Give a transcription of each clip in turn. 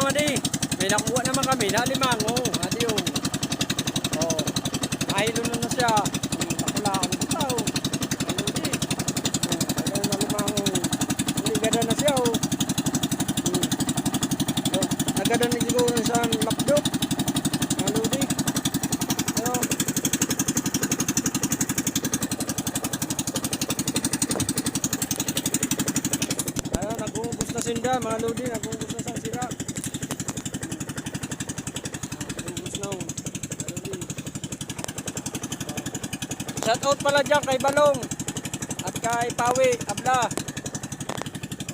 Adi, may nakuha naman kami na limango. Adi oh. Oh. Mahilo na siya. Takula ako ng tao. Ano di? Ayaw na limango. Hindi gada na siya oh. Oh. Nagada na siguro sa lapdop. Ano di? Ano? Ayun, nag-uubos na sinda mga lodi. Nag-uubos na sa sira. Shout out pala dyan kay Balong at kay Pawi Abla.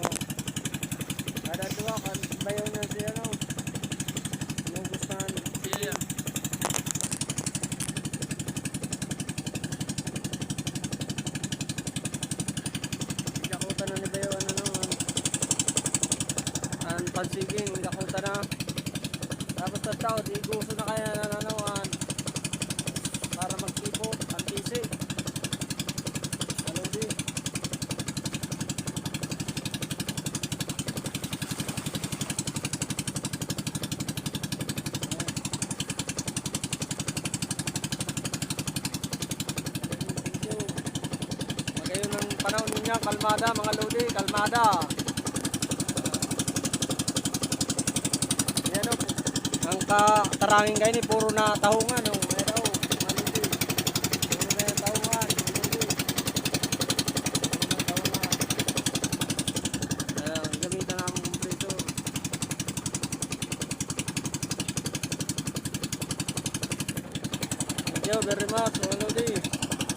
Oh. Kada tuwa kan bayaw na si ano. Nugustahan sila. Gakutan na ni bayaw ano an pansiging gakutan na. Tapos sa tao di gusto na kaya nananawan para magtipot ang tisi. Ano di? Magayon ng panahon niya, kalmada mga lodi, kalmada. Yan o, ang katarangin kayo ni puro na tahungan o. Thank you very much, mga lodi.